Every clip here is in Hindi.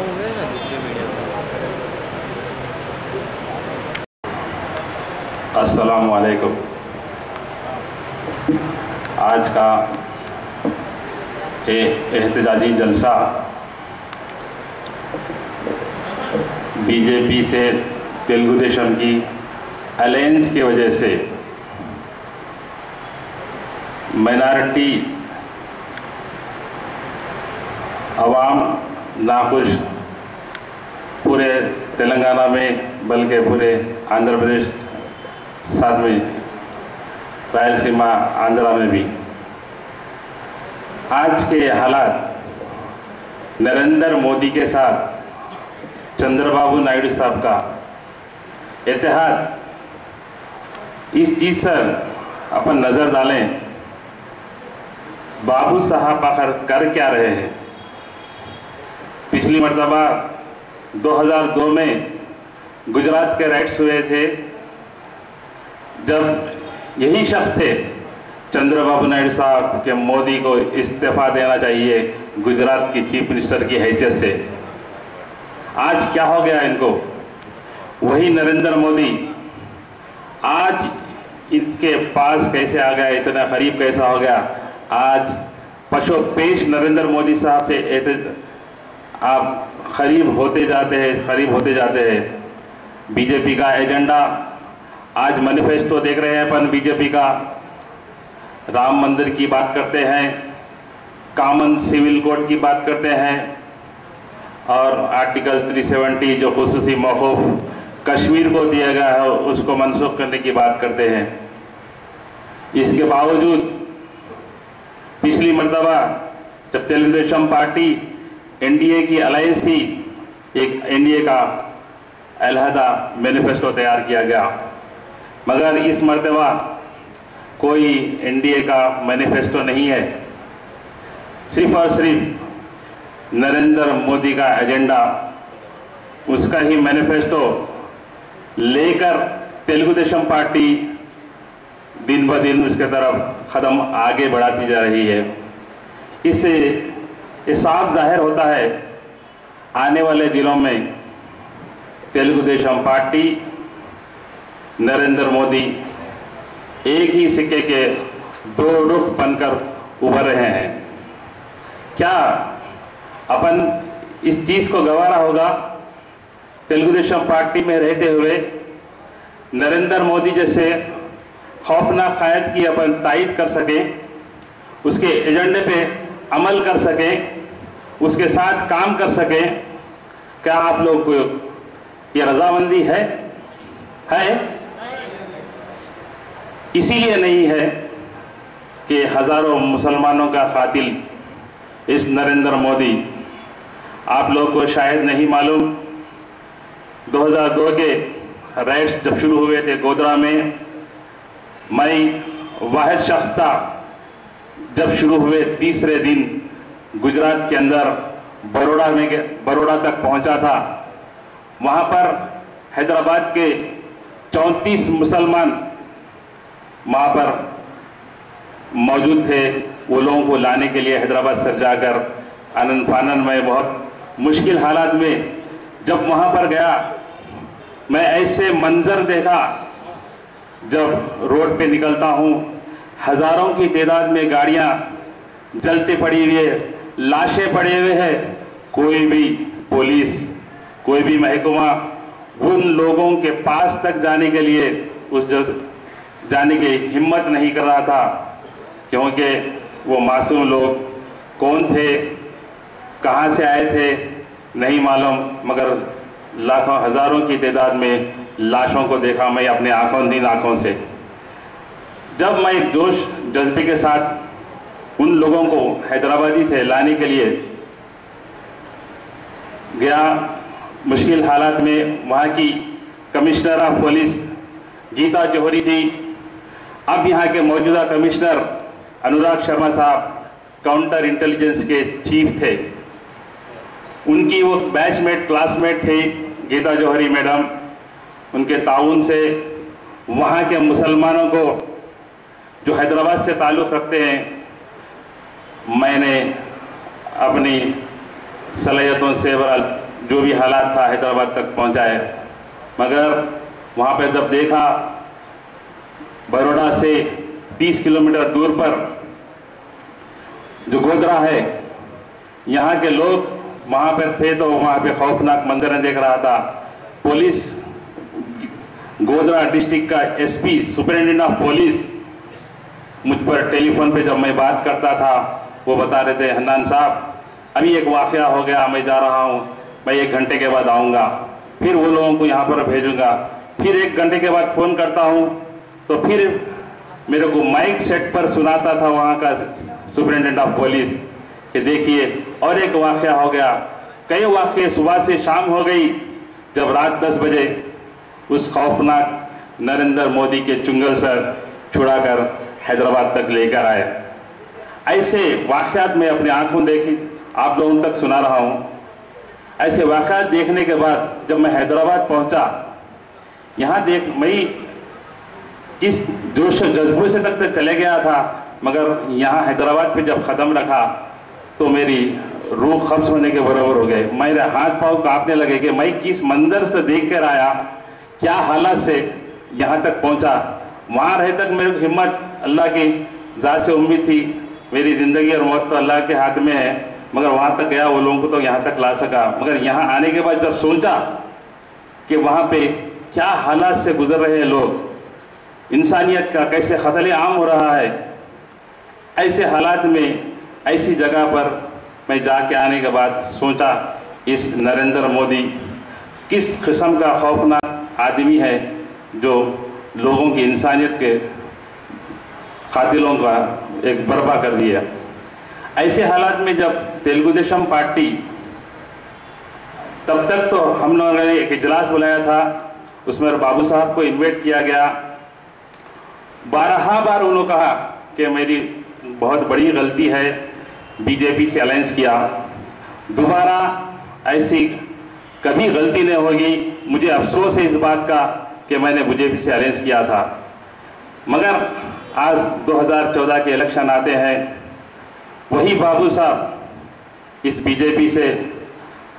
होंगे ना दूसरे मीडिया पर। अस्सलामु अलैकुम। आज का एहतजाजी जलसा बीजेपी से तेलुगु देशम की अलायंस की वजह से माइनॉरिटी अवाम नाखुश पूरे तेलंगाना में बल्कि पूरे आंध्र प्रदेश साथ में रायलसीमा आंध्रा में भी आज के हालात नरेंद्र मोदी के साथ चंद्रबाबू नायडू साहब का इत्तेहाद, इस चीज़ पर अपन नज़र डालें। बाबू साहब आखिर कर क्या रहे हैं? पिछली मर्तबा 2002 में गुजरात के राइट्स हुए थे, जब यही शख्स थे चंद्रबाबू नायडू साहब के मोदी को इस्तीफा देना चाहिए गुजरात की चीफ मिनिस्टर की हैसियत से। आज क्या हो गया इनको? वही नरेंद्र मोदी आज इनके पास कैसे आ गया, इतना करीब कैसा हो गया? आज पशु पेश नरेंद्र मोदी साहब से आप करीब होते जाते हैं। बीजेपी का एजेंडा आज मैनिफेस्टो देख रहे हैं अपन। बीजेपी का राम मंदिर की बात करते हैं, कॉमन सिविल कोड की बात करते हैं और आर्टिकल 370 जो खुसूसी मौकूफ कश्मीर को दिया गया है उसको मनसूख करने की बात करते हैं। इसके बावजूद पिछली मर्तबा जब तेलुगु देशम पार्टी एनडीए की अलायंस थी, एक एनडीए का अलहदा मैनिफेस्टो तैयार किया गया, मगर इस मर्तबा कोई एनडीए का मैनिफेस्टो नहीं है। सिर्फ और सिर्फ नरेंद्र मोदी का एजेंडा, उसका ही मैनिफेस्टो लेकर तेलुगु देशम पार्टी दिन ब दिन उसके तरफ कदम आगे बढ़ाती जा रही है। इससे ये साफ जाहिर होता है आने वाले दिनों में तेलुगु देशम पार्टी, नरेंद्र मोदी एक ही सिक्के के दो रुख बनकर उभर रहे हैं। क्या अपन इस चीज़ को गवारा होगा तेलुगु देशम पार्टी में रहते हुए नरेंद्र मोदी जैसे खौफनाक कायद की अपन तायद कर सकें, उसके एजेंडे पे अमल कर सकें, उसके साथ काम कर सकें? क्या आप लोग को ये रजामंदी है? इसीलिए नहीं है कि हजारों मुसलमानों का कातिल इस नरेंद्र मोदी। आप लोग को शायद नहीं मालूम, 2002 के राइट्स जब शुरू हुए थे गोधरा में, मैं वाहिद शख्स था जब शुरू हुए तीसरे दिन गुजरात के अंदर बड़ौदा तक पहुंचा था। वहां पर हैदराबाद के 34 मुसलमान वहां पर मौजूद थे। वो लोगों को लाने के लिए हैदराबाद से जाकर आनंद फानन में बहुत मुश्किल हालात में जब वहां पर गया, मैं ऐसे मंजर देखा। जब रोड पे निकलता हूं, हजारों की तादाद में गाड़ियां जलती पड़ी हुई है, लाशें पड़े हुए हैं। कोई भी पुलिस, कोई भी महकमा उन लोगों के पास तक जाने के लिए जाने की हिम्मत नहीं कर रहा था, क्योंकि वो मासूम लोग कौन थे, कहां से आए थे नहीं मालूम, मगर लाखों हजारों की तादाद में लाशों को देखा मैं अपने आंखों से। जब मैं एक जोश जज्बे के साथ उन लोगों को हैदराबादी थे लाने के लिए गया, मुश्किल हालात में वहाँ की कमिश्नर ऑफ पुलिस गीता जौहरी थी। अब यहाँ के मौजूदा कमिश्नर अनुराग शर्मा साहब काउंटर इंटेलिजेंस के चीफ थे। उनकी वो बैचमेट क्लासमेट थे गीता जौहरी मैडम। उनके ताउन से वहाँ के मुसलमानों को जो हैदराबाद से ताल्लुक़ रखते हैं, मैंने अपनी सलाहियतों से जो भी हालात था हैदराबाद तक पहुंचाए, मगर वहाँ पे जब देखा बड़ौदा से 30 किलोमीटर दूर पर जो गोधरा है, यहाँ के लोग वहाँ पर थे तो वहाँ पे खौफनाक मंजर देख रहा था। पुलिस गोधरा डिस्ट्रिक्ट का एसपी सुपरिटेंडेंट ऑफ पुलिस मुझ पर टेलीफोन पे जब मैं बात करता था, वो बता रहे थे, हन्नान साहब अभी एक वाक़या हो गया, मैं जा रहा हूँ, मैं 1 घंटे के बाद आऊँगा, फिर वो लोगों को यहाँ पर भेजूँगा। फिर 1 घंटे के बाद फ़ोन करता हूँ तो फिर मेरे को माइक सेट पर सुनाता था वहाँ का सुपरिटेंडेंट ऑफ पुलिस कि देखिए और एक वाक़या हो गया। कई वाक़े सुबह से शाम हो गई, जब रात 10 बजे उस खौफनाक नरेंद्र मोदी के चुंगल सर छुड़ाकर हैदराबाद तक लेकर आए। ऐसे वाक़यात में अपनी आंखों देखी, आप लोगों तक सुना रहा हूँ। ऐसे वाक़यात देखने के बाद जब मैं हैदराबाद पहुँचा, यहाँ मैं इस जोश जज्बे से तक चले गया था, मगर यहाँ हैदराबाद पे जब कदम रखा तो मेरी रूह कब्ज़ होने के बराबर हो गए। मेरे हाथ पाँव कांपने लगे कि मैं किस मंजर से देख कर आया, क्या हालत से यहाँ तक पहुँचा। वहाँ रहे तक मेरे को हिम्मत, अल्लाह की ज़ात से उम्मीद थी, मेरी ज़िंदगी और मौत तो अल्लाह के हाथ में है, मगर वहाँ तक गया वो लोगों को तो यहाँ तक ला सका। मगर यहाँ आने के बाद जब सोचा कि वहाँ पे क्या हालात से गुजर रहे हैं लोग, इंसानियत का कैसे क़त्ल आम हो रहा है, ऐसे हालात में ऐसी जगह पर मैं जाके आने के बाद सोचा इस नरेंद्र मोदी किस किस्म का खौफनाक आदमी है जो लोगों की इंसानियत के कातिलों का एक बर्बा कर दिया। ऐसे हालात में जब तेलुगु देशम पार्टी, तब तक तो हम लोगों ने एक इजलास बुलाया था, उसमें बाबू साहब को इनवाइट किया गया। 12 बार उन्होंने कहा कि मेरी बहुत बड़ी गलती है बीजेपी से अलायंस किया, दोबारा ऐसी कभी गलती नहीं होगी। मुझे अफसोस है इस बात का कि मैंने बीजेपी से अलायंस किया था। मगर आज 2014 के इलेक्शन आते हैं, वही बाबू साहब इस बीजेपी से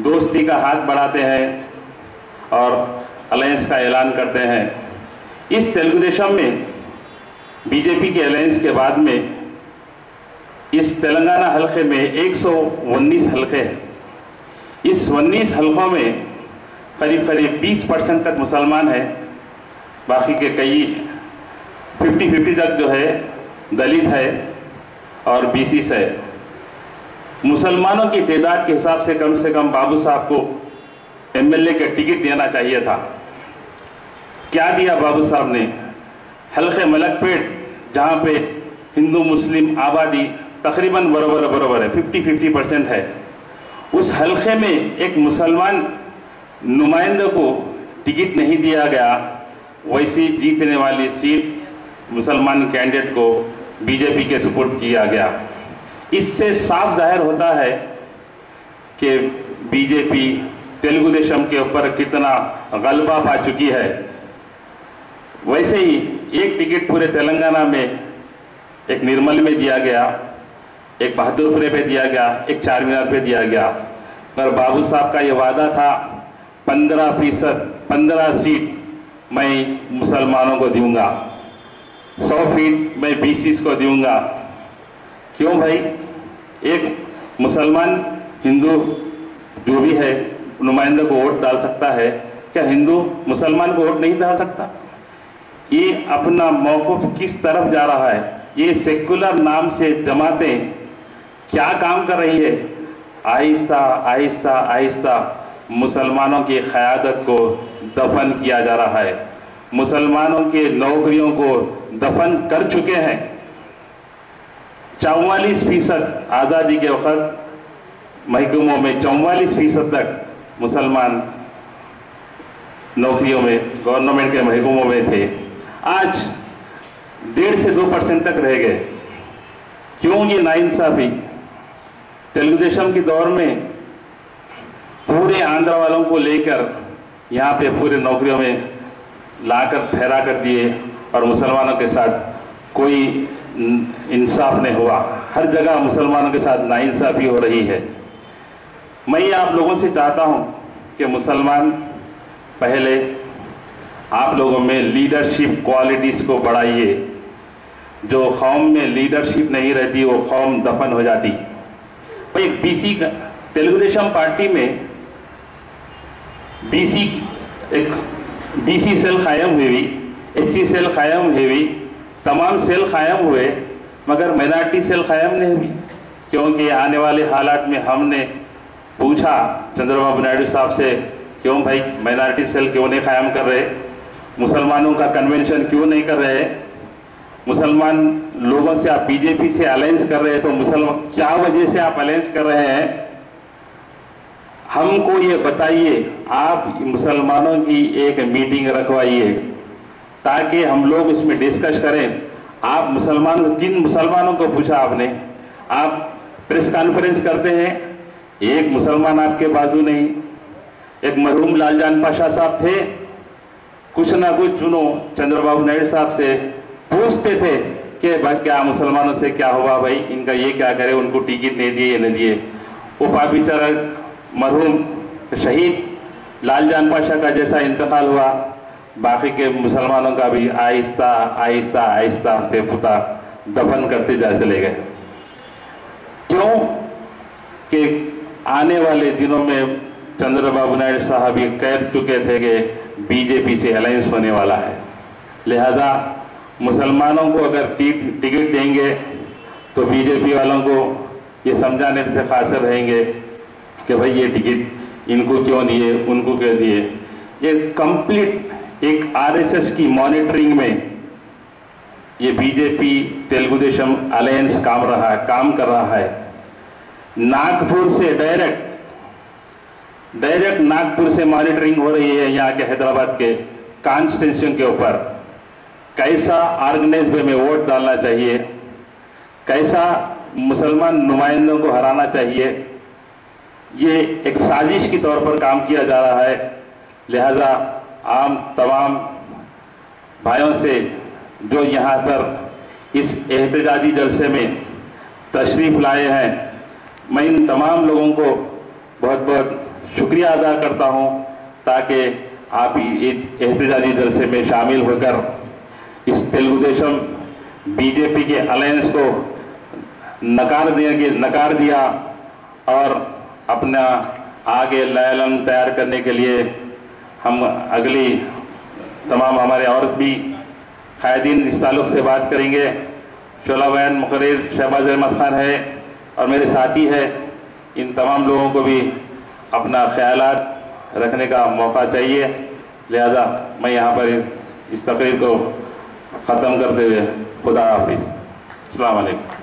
दोस्ती का हाथ बढ़ाते हैं और अलायंस का ऐलान करते हैं। इस तेलुगु देशम में बीजेपी के अलायंस के बाद में इस तेलंगाना हल्के में 119 हल्के हैं। इस 19 हल्कों में करीब 20% तक मुसलमान हैं, बाकी के कई 50-50 तक जो है दलित है और बीसीस है। मुसलमानों की तादाद के हिसाब से कम बाबू साहब को एमएलए का टिकट देना चाहिए था। क्या दिया बाबू साहब ने? हल्के मलकपेट, जहाँ पे हिंदू मुस्लिम आबादी तकरीबन बराबर है, 50-50% है, उस हल्के में एक मुसलमान नुमाइंदे को टिकट नहीं दिया गया। वैसी जीतने वाली सीट मुसलमान कैंडिडेट को बीजेपी के सुपुर्द किया गया। इससे साफ जाहिर होता है कि बीजेपी तेलुगु देशम के ऊपर कितना गलबा पा चुकी है। वैसे ही एक टिकट पूरे तेलंगाना में एक निर्मल में दिया गया, एक बहादुरपुरे पे दिया गया, एक चारमीनार पे दिया गया। पर बाबू साहब का ये वादा था 15 सीट मैं मुसलमानों को दूंगा, 100 फीट मैं बीसीस को दूंगा। क्यों भाई? एक मुसलमान हिंदू जो भी है नुमाइंदे को वोट डाल सकता है, क्या हिंदू मुसलमान को वोट नहीं डाल सकता? ये अपना मौक़िफ़ किस तरफ जा रहा है? ये सेकुलर नाम से जमातें क्या काम कर रही है? आहिस्ता आहिस्ता आहिस्ता मुसलमानों की क़यादत को दफन किया जा रहा है। मुसलमानों के नौकरियों को दफन कर चुके हैं। 44% आज़ादी के वक़्त महकमों में 44% तक मुसलमान नौकरियों में, गवर्नमेंट के महकमों में थे। आज 1.5 से 2% तक रह गए। क्यों ये नाइंसाफ़ी? तेलुगु देशम के दौर में पूरे आंध्र वालों को लेकर यहाँ पे पूरे नौकरियों में लाकर ठहरा कर दिए और मुसलमानों के साथ कोई इंसाफ नहीं हुआ। हर जगह मुसलमानों के साथ नाइंसाफ़ी हो रही है। मैं आप लोगों से चाहता हूँ कि मुसलमान पहले आप लोगों में लीडरशिप क्वालिटीज़ को बढ़ाइए। जो कौम में लीडरशिप नहीं रहती वो कौम दफन हो जाती। भाई बीसी का तेलुगु देशम पार्टी में बीसी सेल कायम हुई, एससी सेल कायम हुई, तमाम सेल कायम हुए, मगर माइनॉरिटी सेल कायम नहीं हुई। क्योंकि आने वाले हालात में हमने पूछा चंद्रबाबू नायडू साहब से, क्यों भाई माइनॉरिटी सेल क्यों नहीं कायम कर रहे, मुसलमानों का कन्वेंशन क्यों नहीं कर रहे, मुसलमान लोगों से आप बीजेपी से अलायंस कर रहे हैं, तो मुसलमान क्या वजह से आप अलायंस कर रहे हैं, हमको ये बताइए। आप मुसलमानों की एक मीटिंग रखवाइए ताकि हम लोग इसमें डिस्कस करें। आप किन मुसलमानों को पूछा आपने? आप प्रेस कॉन्फ्रेंस करते हैं, एक मुसलमान आपके बाजू नहीं। एक मरहूम लालजान पाशा साहब थे, कुछ ना कुछ चुनो चंद्रबाबू नायडू साहब से पूछते थे कि भाई क्या मुसलमानों से क्या हुआ, भाई इनका ये क्या करे, उनको टिकट नहीं दिए, ये नहीं दिए। वो पापीचारा मरहूम शहीद लालजान पाशा का जैसा इंतकाल हुआ, बाकी के मुसलमानों का भी आहिस्ता आहिस्ता आहिस्ता से पुता दफन करते जा चले गए। क्यों कि आने वाले दिनों में चंद्रबाबू नायडू साहब ये कह चुके थे कि बीजेपी से अलायंस होने वाला है। लिहाजा मुसलमानों को अगर टिकट देंगे तो बीजेपी वालों को ये समझाने से कासिर रहेंगे कि भाई ये टिकट इनको क्यों दिए, उनको क्यों दिए। ये कंप्लीट एक आरएसएस की मॉनिटरिंग में ये बीजेपी तेलुगु देशम अलायंस काम कर रहा है। नागपुर से डायरेक्ट नागपुर से मॉनिटरिंग हो रही है यहाँ के हैदराबाद के कॉन्स्टिट्यूशन के ऊपर। कैसा ऑर्गेनाइज वे में वोट डालना चाहिए, कैसा मुसलमान नुमाइंदों को हराना चाहिए, ये एक साजिश के तौर पर काम किया जा रहा है। लिहाजा तमाम भाइयों से जो यहाँ पर इस एहतजाजी जलसे में तशरीफ़ लाए हैं, मैं इन तमाम लोगों को बहुत बहुत शुक्रिया अदा करता हूँ ताकि आप इस एहतजाजी जलसे में शामिल होकर इस तेलुगु देशम बीजेपी के अलायंस को नकार दिया और अपना आगे लायलन तैयार करने के लिए हम अगली तमाम हमारे और भी कायदीन इस ताल्लुक़ से बात करेंगे। शोला बयान मुकर्रिर शहबाज अहमद खान है और मेरे साथी है। इन तमाम लोगों को भी अपना ख्यालात रखने का मौका चाहिए। लिहाजा मैं यहाँ पर इस तकरीर को ख़त्म करते हुए खुदा हाफिज़, अस्सलाम वालेकुम।